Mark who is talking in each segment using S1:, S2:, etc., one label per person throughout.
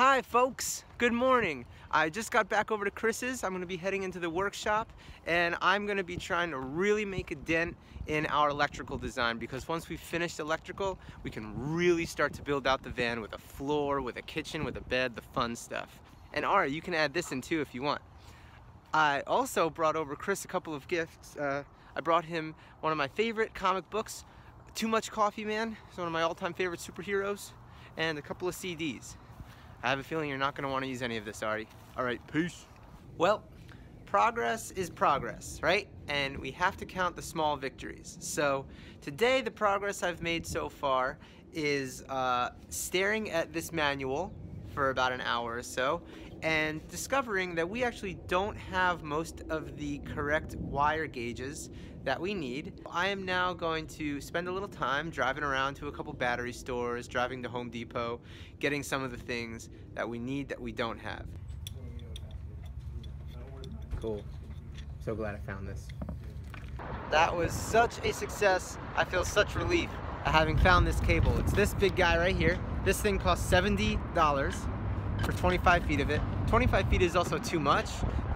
S1: Hi folks, good morning. I just got back over to Chris's. I'm going to be heading into the workshop and I'm going to be trying to really make a dent in our electrical design, because once we've finished electrical, we can really start to build out the van with a floor, with a kitchen, with a bed, the fun stuff. And Ari, you can add this in too if you want. I also brought over Chris a couple of gifts. I brought him one of my favorite comic books, Too Much Coffee Man. It's one of my all-time favorite superheroes, and a couple of CDs. I have a feeling you're not going to want to use any of this, Ari. All right, peace. Well, progress is progress, right? And we have to count the small victories. So today, the progress I've made so far is staring at this manual for about an hour or so and discovering that we actually don't have most of the correct wire gauges that we need. I am now going to spend a little time driving around to a couple battery stores, driving to Home Depot, getting some of the things that we need that we don't have. Cool. So glad I found this. That was such a success. I feel such relief at having found this cable. It's this big guy right here. This thing costs $70 for 25 feet of it. 25 feet is also too much,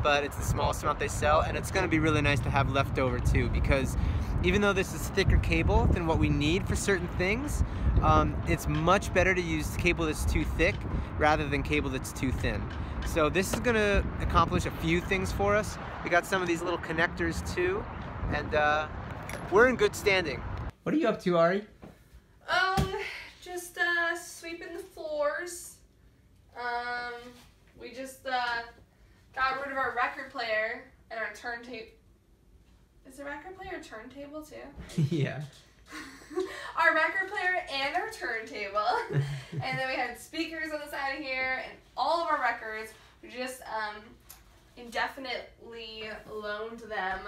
S1: but it's the smallest amount they sell, and it's gonna be really nice to have left over too, because even though this is thicker cable than what we need for certain things, it's much better to use cable that's too thick rather than cable that's too thin. So this is gonna accomplish a few things for us. We got some of these little connectors too, and we're in good standing. What are you up to, Ari?
S2: Just sweeping the floors. We just got rid of our record player and our turntable. Is the record player a turntable too?
S1: Yeah.
S2: Our record player and our turntable. And then we had speakers on the side of here, and all of our records. We just indefinitely loaned them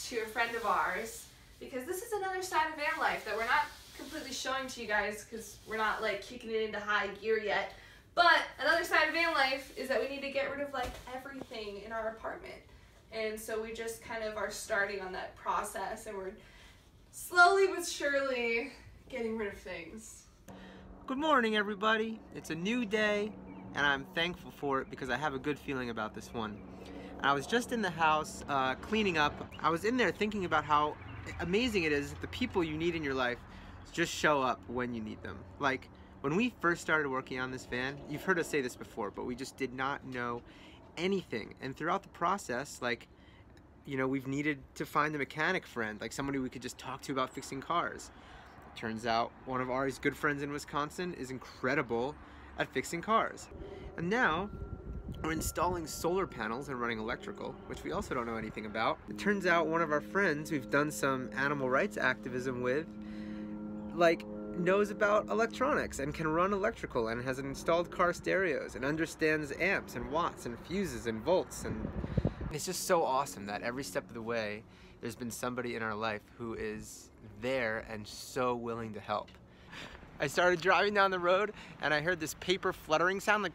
S2: to a friend of ours, because this is another side of van life that we're not completely showing to you guys because we're not like kicking it into high gear yet. But another side of van life is that we need to get rid of like everything in our apartment. And so we just kind of are starting on that process, and we're slowly but surely getting rid of things.
S1: Good morning, everybody. It's a new day, and I'm thankful for it because I have a good feeling about this one. I was just in the house cleaning up. I was in there thinking about how amazing it is that the people you need in your life just show up when you need them. Like, when we first started working on this van, you've heard us say this before, but we just did not know anything. And throughout the process, like, you know, we've needed to find a mechanic friend, like somebody we could just talk to about fixing cars. It turns out one of Ari's good friends in Wisconsin is incredible at fixing cars. And now we're installing solar panels and running electrical, which we also don't know anything about. It turns out one of our friends we've done some animal rights activism with, like, knows about electronics and can run electrical and has installed car stereos and understands amps and watts and fuses and volts, and it's just so awesome that every step of the way there's been somebody in our life who is there and so willing to help. I started driving down the road and I heard this paper fluttering sound, like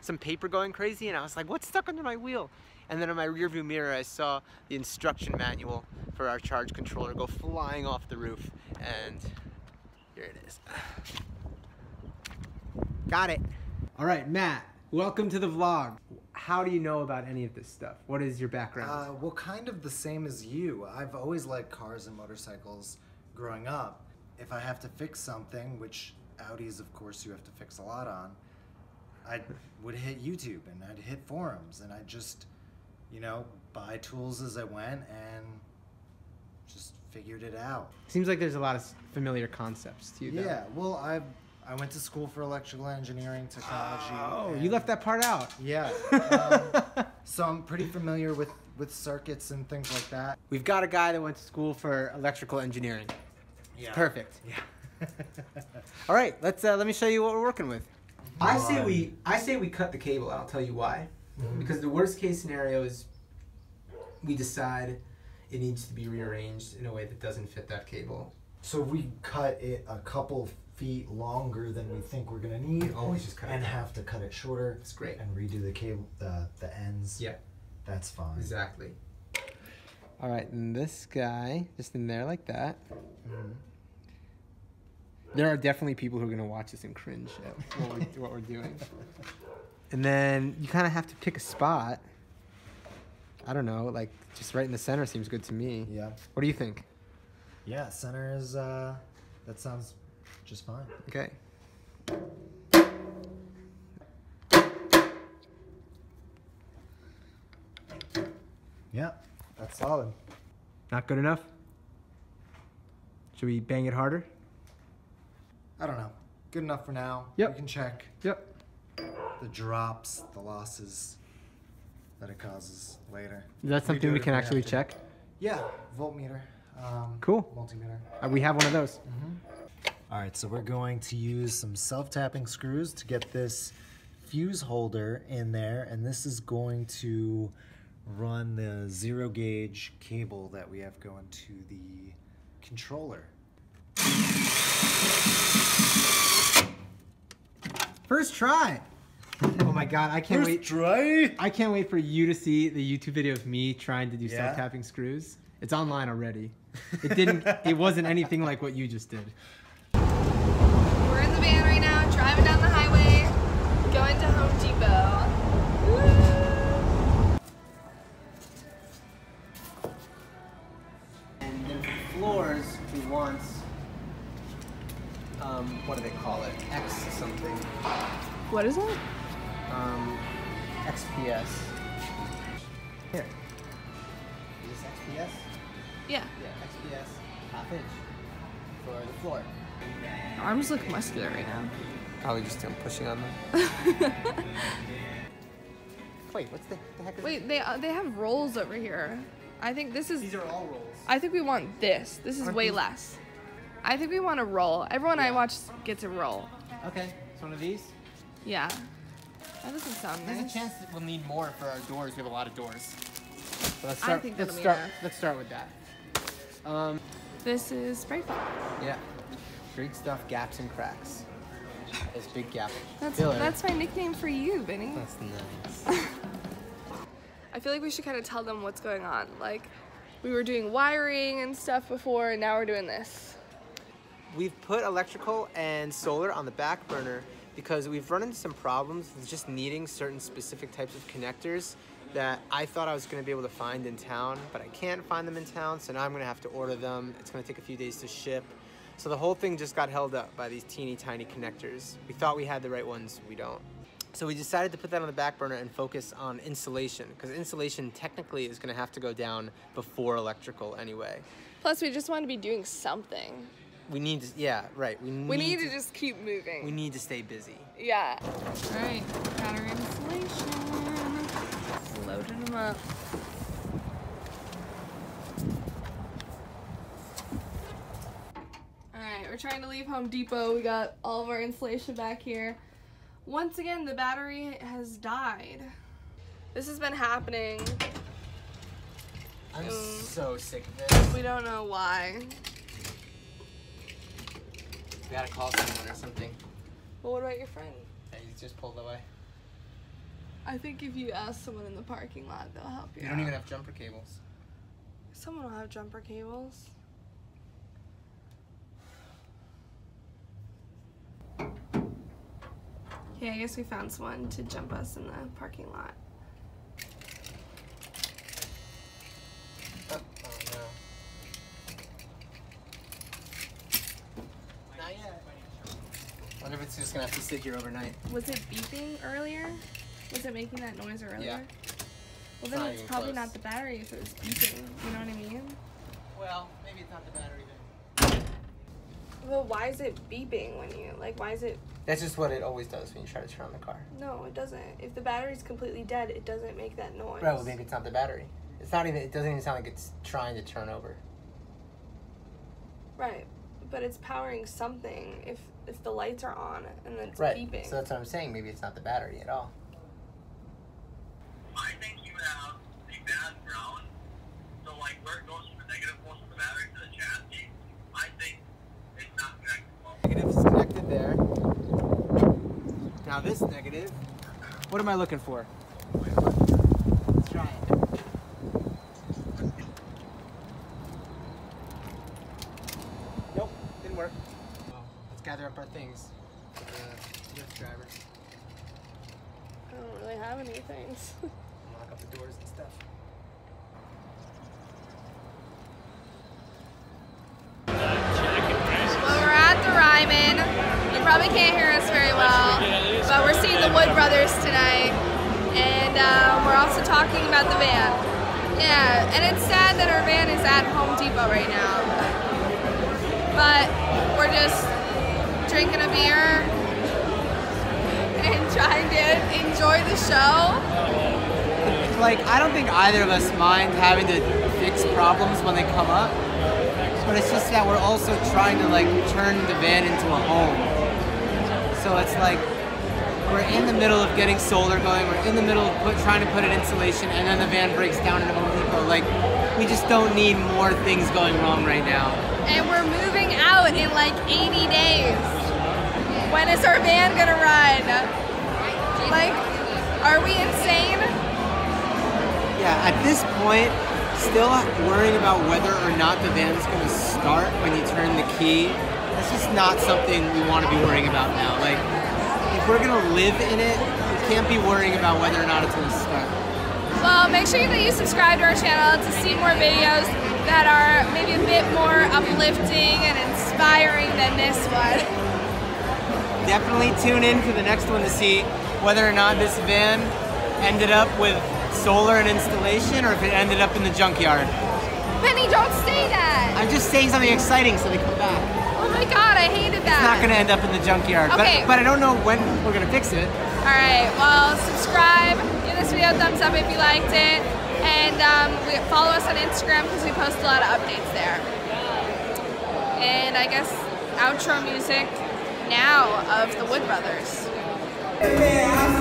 S1: some paper going crazy, and I was like, what's stuck under my wheel? And then in my rearview mirror I saw the instruction manual for our charge controller go flying off the roof, and here it is. Got it. All right, Matt, welcome to the vlog. How do you know about any of this stuff? What is your background?
S3: Well, kind of the same as you. I've always liked cars and motorcycles growing up. If I have to fix something, which Audis, of course, you have to fix a lot on, I would hit YouTube and I'd hit forums, and I'd just, you know, buy tools as I went and just figured it out.
S1: Seems like there's a lot of familiar concepts to you, though.
S3: Yeah, well, I went to school for electrical engineering technology.
S1: Oh, you left that part out.
S3: Yeah. So I'm pretty familiar with circuits and things like that.
S1: We've got a guy that went to school for electrical engineering.
S3: Yeah.
S1: Perfect.
S3: Yeah.
S1: All right, let me show you what we're working with. I say we cut the cable, and I'll tell you why. Mm-hmm. Because the worst case scenario is we decide it needs to be rearranged in a way that doesn't fit that cable.
S3: So we cut it a couple feet longer than we think we're gonna need.
S1: Always just cut it
S3: and
S1: down.
S3: have to cut it shorter.
S1: That's great.
S3: And redo the cable, the ends.
S1: Yeah.
S3: That's fine.
S1: Exactly. All right, and this guy just in there like that.
S3: Mm-hmm.
S1: There are definitely people who are gonna watch this and cringe at what we're doing. And then you kind of have to pick a spot. I don't know, like just right in the center seems good to me.
S3: Yeah.
S1: What do you think?
S3: Yeah, center is, that sounds just fine.
S1: Okay.
S3: Yeah, that's solid.
S1: Not good enough? Should we bang it harder?
S3: I don't know. Good enough for now.
S1: Yep.
S3: We can check
S1: Yep.
S3: the drops, the losses that it causes later.
S1: Is that something we can actually check?
S3: Yeah, voltmeter.
S1: Cool.
S3: Multimeter.
S1: We have one of those.
S3: All right, so we're going to use some self-tapping screws to get this fuse holder in there, and this is going to run the 0 gauge cable that we have going to the controller.
S1: First try. Oh my god, I can't wait.
S3: Try.
S1: I can't wait for you to see the YouTube video of me trying to do
S3: Yeah?
S1: self-tapping screws. It's online already. It wasn't anything like what you just did.
S2: We're in the van right now, driving down the highway, going to Home Depot. Woo!
S1: And then for floors, we want, what do they call it? X something.
S2: What is it?
S1: XPS. Here. Is this XPS?
S2: Yeah.
S1: Yeah, XPS, ½ inch for the floor.
S2: Arms look muscular right now.
S1: Probably just doing pushing on them. Wait, what's the heck is
S2: Wait, they have rolls over here. I think this is.
S1: These are all rolls.
S2: I think we want this. This is
S1: Aren't
S2: way
S1: these-
S2: I think we want a roll. Everyone I watch gets a roll.
S1: Okay, it's one of these.
S2: Yeah. That doesn't sound
S1: There's
S2: nice.
S1: a chance that we'll need more for our doors. We have a lot of doors. So let's
S2: I
S1: start.
S2: think
S1: let's
S2: that'll be
S1: start.
S2: enough.
S1: Let's start with that.
S2: This is spray foam.
S1: Yeah. Great stuff. Gaps and cracks. There's big gap.
S2: That's my nickname for you, Benny.
S1: That's nice.
S2: I feel like we should kind of tell them what's going on. Like, we were doing wiring and stuff before, and now we're doing this.
S1: We've put electrical and solar on the back burner because we've run into some problems with just needing certain specific types of connectors that I thought I was going to be able to find in town, but I can't find them in town, so now I'm going to have to order them. It's going to take a few days to ship. So the whole thing just got held up by these teeny tiny connectors. We thought we had the right ones, we don't. So we decided to put that on the back burner and focus on insulation, because insulation technically is going to have to go down before electrical anyway.
S2: Plus, we just want to be doing something.
S1: We need to, yeah, right.
S2: We need to just keep moving.
S1: We need to stay busy.
S2: Yeah. All right, battery installation. Loading them up. All right, we're trying to leave Home Depot. We got all of our insulation back here. Once again, the battery has died. This has been happening.
S1: I'm so sick of this.
S2: We don't know why.
S1: We gotta call someone or something.
S2: Well, what about your friend?
S1: Hey, he's just pulled away.
S2: I think if you ask someone in the parking lot, they'll help you.
S1: We don't even have jumper cables.
S2: Someone will have jumper cables. Okay, I guess we found someone to jump us in the parking lot.
S1: Oh no. Not yet. Wonder if it's just gonna have to sit here overnight.
S2: Was it beeping earlier? Was it making that noise earlier?
S1: Yeah.
S2: Well, then
S1: Not
S2: it's
S1: even
S2: probably
S1: close.
S2: not the battery if it was beeping. You know what I mean?
S1: Well, maybe it's not the battery then.
S2: Well, why is it beeping when you, like, why is it?
S1: That's just what it always does when you try to turn on the car.
S2: No, it doesn't. If the battery's completely dead, it doesn't make that noise.
S1: Right, well maybe it's not the battery. It's not even, it doesn't even sound like it's trying to turn over.
S2: Right, but it's powering something if the lights are on and then it's
S1: Right,
S2: beeping.
S1: so that's what I'm saying. Maybe it's not the battery at all.
S4: I think you have the bad ground. So like where it goes from the negative pole from the battery to the chassis, I think it's not connected well.
S1: Negative is connected there. Now this negative, what am I looking for? Let's try it. Nope, didn't work. It's things for the Lyft drivers?
S2: I don't really have any things.
S1: Lock up the doors and stuff.
S2: Well, we're at the Ryman. You probably can't hear us very well, but we're seeing the Wood Brothers tonight, and we're also talking about the van. Yeah, and it's sad that our van is at Home Depot right now, but we're just drinking a beer and trying to enjoy the show.
S1: Like, I don't think either of us mind having to fix problems when they come up, but it's just that we're also trying to like turn the van into a home. So it's like we're in the middle of getting solar going, we're in the middle of trying to put in insulation, and then the van breaks down in Home Depot. Like, we just don't need more things going wrong right now.
S2: And we're moving out in like 80 days. When is our van gonna run? Like, are we insane?
S1: Yeah, at this point, still worrying about whether or not the van's gonna start when you turn the key, that's just not something we want to be worrying about now. Like, if we're gonna live in it, we can't be worrying about whether or not it's gonna start.
S2: Well, make sure that you subscribe to our channel to see more videos that are maybe a bit more uplifting and inspiring than this one.
S1: Definitely tune in to the next one to see whether or not this van ended up with solar and installation, or if it ended up in the junkyard.
S2: Benny, don't say that!
S1: I'm just saying something exciting so they come back.
S2: Oh my god, I hated that.
S1: It's not gonna end up in the junkyard,
S2: Okay.
S1: but I don't know when we're gonna fix it.
S2: Alright, well, subscribe, give this video a thumbs up if you liked it, and follow us on Instagram because we post a lot of updates there. And I guess outro music now of the Wood Brothers.
S5: Yeah,